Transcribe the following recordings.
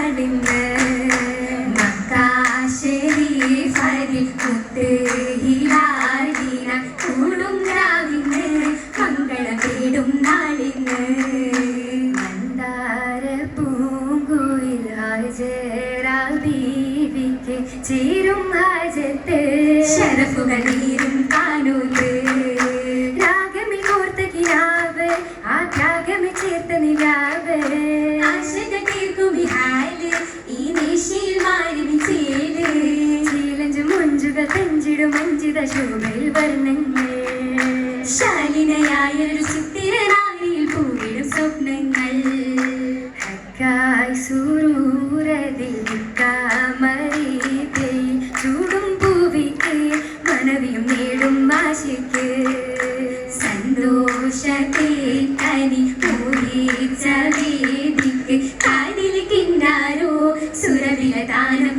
നാളിന്ന് മക്കാശരീഫരിൽ മുത്തുഹിലാലിന കൂടും രാവിന്ന് മംഗളം തേടും നാളിന്ന് മന്ദാര പൂങ്കുയിൽ ഹാജറാ ബീവിക്ക് ചേരും ഹാജത്ത് ശരഫുകൾ നീരും കാണൂത്ത് രാഗമിൽ കോർത്ത കിനാവ് ആ ത്യാഗമിൽ ചേർത്ത നിലാവ് ആശകൾ തീർക്കും ഹാല് ഈ നിശയിൽ മാറി ചേല് ചീലഞ്ചു മുഞ്ചുകൾ തഞ്ചിടും അഞ്ചിത ശോഭയിൽ വർണ്ണങ്ങൾ ശാലിനയായൊരു ചിത്തിരനാരിയിൽ പൂവിടും സ്വപ്നങ്ങൾ ഹക്കായ് സൂരൂരതിൽ കാമരീതേ ചൂടും പൂവിക്ക് മനവിയും നേടും ആശയ്ക്ക് സന്തോഷത്തിൽ കനി പൂരിച്ച വേദിക്ക് കാതിൽ കിന്നാരോ സുരവിലതാനം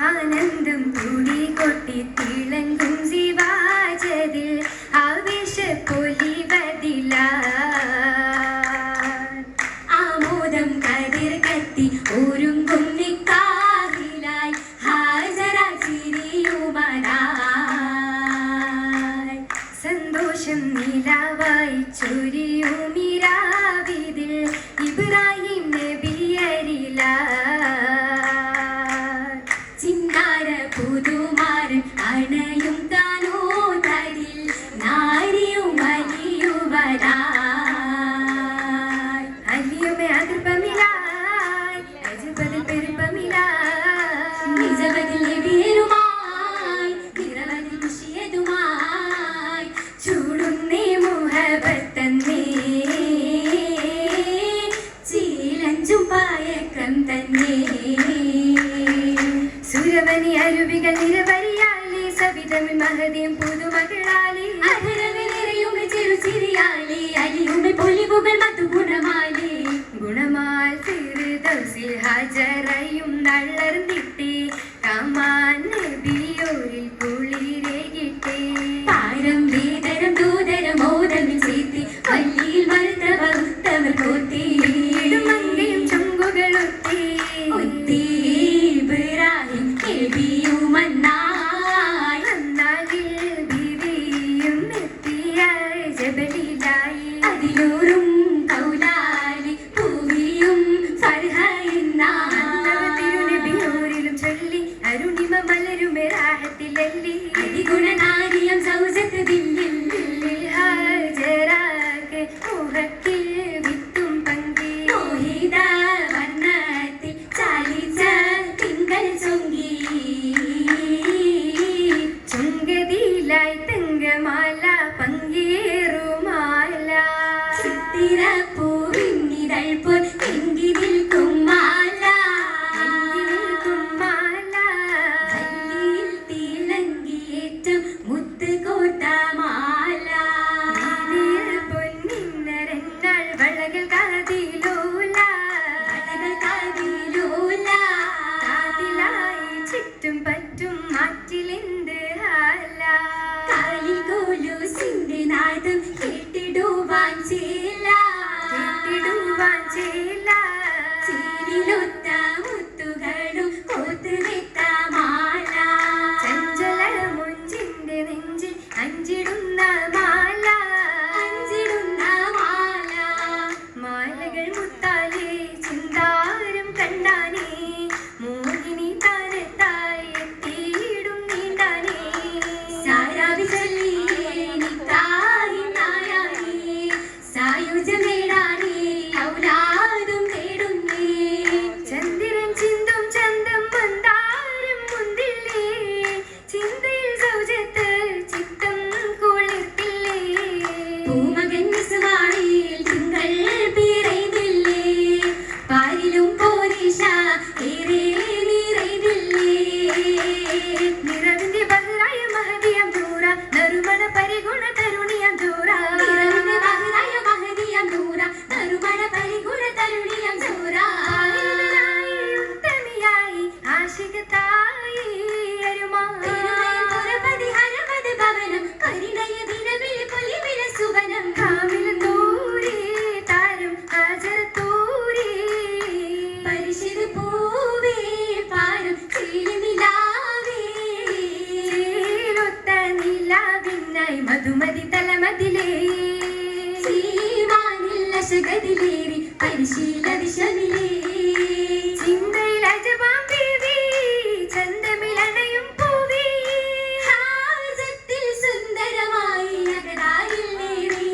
ആനന്ദം കൂടി കൊട്ടി തിളങ്ങും ശിവാജതിൽ ആവേശ പൊലിവതില ആമോദം കതിർ കത്തി ഒരുങ്ങും നിക്കാഹിലായി ഹാജറ ചിരിയുമനായി സന്തോഷം നിലാവായി ചൊരിയുമിരാവിതിൽ ഇബ്രാഹിം നബിയരില ചിന്നാര പുതുമാരൻ അണയും താനോ തരിൽ നാരിയും അലിയുവരായി അലിയുമേ അതിർപ്പമിലായി അജുബതിൽ പെരുപ്പമിലായി നിജബതിൽ നബിയരുമായി നിറവതിൽ മുഷിയതുമായി ചൂടുന്നേ മുഹബത്തന്നേ ചീലഞ്ചും പായക്കം തന്നെ സുരവനി അരുവികൾ നിരവരിയാലി സവിതമി മഹതിയും പുതുമകളാലി അധരവി നിറയും ചെറുചിരിയാലി അലിയുമെ പൊലിവുകൾ മധു ഗുണമാലി ഗുണമാൽ ഫിർദൗസിൽ ഹാജറയും നള്ളർന്നിട്ടി കമാൻ നബിയോരിൽ കുളിരേകിട്ടേ പാരം വേദരം ദൂതരം മോദമിൽ ചേർത്തി വല്ലിയിൽ മരുത്തവ ഉത്തമർ കോത്തി മങ്കയും ചുങ്കുകളൊത്തി ഒത്തി ഇബ്രാഹിം നബിയുമന്നായി അന്നാളിൽ ബിവിയും എത്തിയ ജബലിലായി അതിലൂറും കൗലാലി പൂവിയും ഫർഹയിന്നാതിരുനബിയോരിലും ചൊല്ലി അരുണിമ മലരുമെ രാഹത്തിലല്ലി അതിഗുണനാരിയം സൗജത്ത് ദില്ലിൽ ഹാജറാക്ക് മുഹക്കിൽ വിത്തും പങ്കി മോഹിത വർണ്ണത്തിൽ ചാലിച്ച തിങ്കൾ ചൊങ്കി ചുങ്കതിലായി തങ്കമാല പങ്കേറുമാല ചിത്തിരപ്പൂവിന്നിതൾ പോൽ എങ്കിതിൽ കുമ്മാല വല്ലിയിൽ തിളങ്ങിയേറ്റം മുത്ത് കോർത്ത മാല പൊന്നിന്നരങ്ങൾ വളകൾ കാതിലൂല കാതിലായി ചുറ്റും പറ്റും മാറ്റിലെന്ത് ഹാല കാലിൽ കൊലുസിന്റെ നാദം കേട്ടിടുവാൻ ചേല ചേരിലൊത്ത മുത്തുകളും കോത്ത് വെത്ത മാല ചഞ്ചല മുഞ്ചിന്റെ നെഞ്ചിൽ അഞ്ചിടുന്ന മാല മാലകൾ മുത്താലേ ചിന്താരം കണ്ടാനേ മോഹിനി താരത്തായി എത്തിയിടും നീണ്ടാനേ സാരാവി ചൊല്ലിയേ നിക്കാഹി നായാനേ സായുജ നേടാനേ ഔലാദും തേടുന്നേ ചന്ദ്രൻ ആകാശഗതിലേറി പരിശീല ദിശമിലേ ചിന്തയിൽ അജപാം ദേവി ചന്തമിലണയും പൂവി ഹാസത്തിൽ സുന്ദരമായി അകതാരിൽ നേറി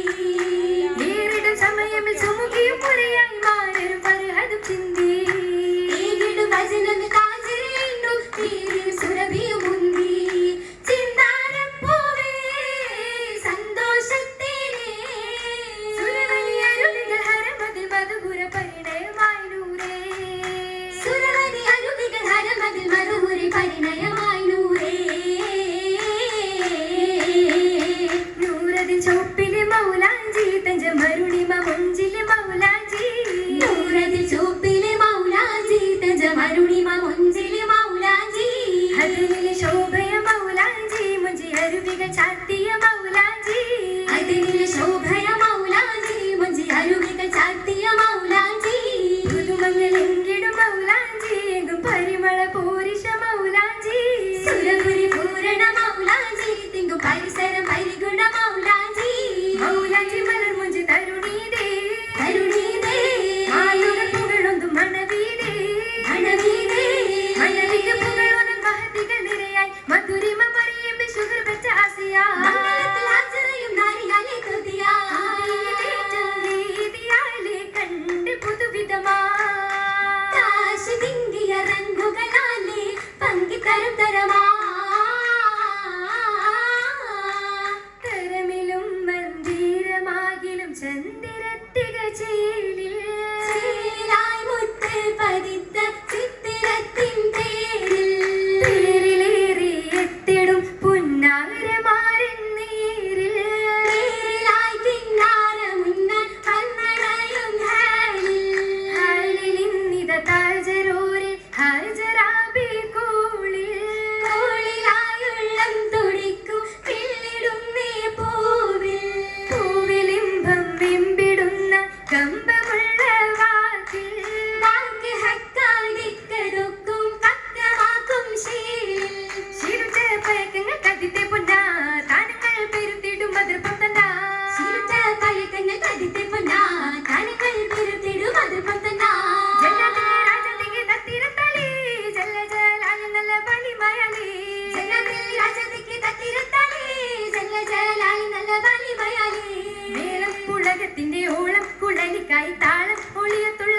നേരിടും സമയമിൽ സുമുഖിയും മുറിയായി മാറും പരഹതും ചിന്തി ഏകിടും വചനം താജരേണ്ടു തീരും സുരഭിയും മുന്തി ചിന്താരപ്പൂവേ സന്തോഷത്തേനേ സുരവനി അരുവികൾ ഹരമതിൽ മധുപുര പരിണയമായി നൂറേ സുരവനി അരുവികൾ ഹരമതിൽ മധുപുര പരിണയമായി നൂറേ നൂറതിൽ ചോപ്പിലെ മൗലാഞ്ചി തഞ്ച മരുണിമ മുഞ്ചിലെ മൗലാഞ്ചി നൂറതിൽ ചോപ്പിലെ മൗലാഞ്ചി തഞ്ച മരുണിമ മുഞ്ചിലെ മൗലാഞ്ചി അതിലെ ശോഭയ മൗലാഞ്ചി മുഞ്ചി അരുവികൾ ചാത്തിയ മൗലാഞ്ചി അതിലെ ശോഭയ മൗലാഞ്ചി മുഞ്ചി അരുവികൾ ചാത്തിയ മൗലാഞ്ചി പുതുമങ്ങളെങ്കിടും മൗലാഞ്ചി എങ്കും പരിമള പൂരിഷ മൗലാഞ്ചി സുരപുരി പൂരണ മൗലാഞ്ചി തിങ്കും പരിസരം പരിഗുണ മൗലാഞ്ചി മൗലാഞ്ചി മലർ മുഞ്ചി തരുണീതേ തരുണീതേ ആയുകൾ പുകളൊന്നും മണവീതേ മണവീതേ മണവിക്ക് പുകളൊന്നും മഹതികൾ നിരയായി മധുരിമ മറിയുമ്പി ശുഗർ വെച്ച ആസിയാ മംഗളത്തിൽ ആചരയും നാരിയാലെ കൃതിയാ ചന്ദ്രീതിയാലെ കണ്ട് പുതുവിധമാ കാശി തിങ്കിയ റങ്കുകളാലെ പങ്കിത്തരം തരമാ തരമിലും മന്ദിരമാകിലും ചന്ദിരത്തിക ചേലിൽ ചേലായി മുത്തിൽ പതിത്ത ചിത്തിരത്തിൻ പേരിൽ പേരിലേറി എത്തിടും പുന്നാരമാരൻ നേരിൽ നേരിലായി കിന്നാര മുന്നൻ കണ്ണടയും ഹാലിൽ ഇന്നിത താജരൂരിൽ ഹാജരാബി കോളിൽ കോളിലായുള്ളം തുടിക്കും പിന്നിടുന്നേ പൂവിൽ പൂവിലിമ്പം ബിംബിടുന്ന കമ്പമുള്ള വാക്കിൽ വാക്ക് ഹക്കാതിക്കതൊക്കും പക്കമാക്കും ശീലിൽ ശിരുച പയക്കങ്ങൾ കതിത്തെ പൊന്നാ താനങ്ങൾ പെരുത്തിടും മധുരപ്പം തന്നാ ശിരുച പയക്കങ്ങൾ കതിത്തെ പൊന്നാ താനങ്ങൾ പെരുത്തിടും മധുരപ്പം തന്നാ ജന്നത്തിലെ രാജതിക്ക് തത്തിരത്താലി ജല്ല ജലാലി നല്ല ബലിമയാലി ജന്നത്തിലെ രാജതിക്ക് തത്തിരത്താലി ജല്ല ജലാലി നല്ല ബലിമയാലി മേളം പുളകത്തിന്റെ ഓളം കുളനിക്കായി താളം ഒളിയത്തുള്ള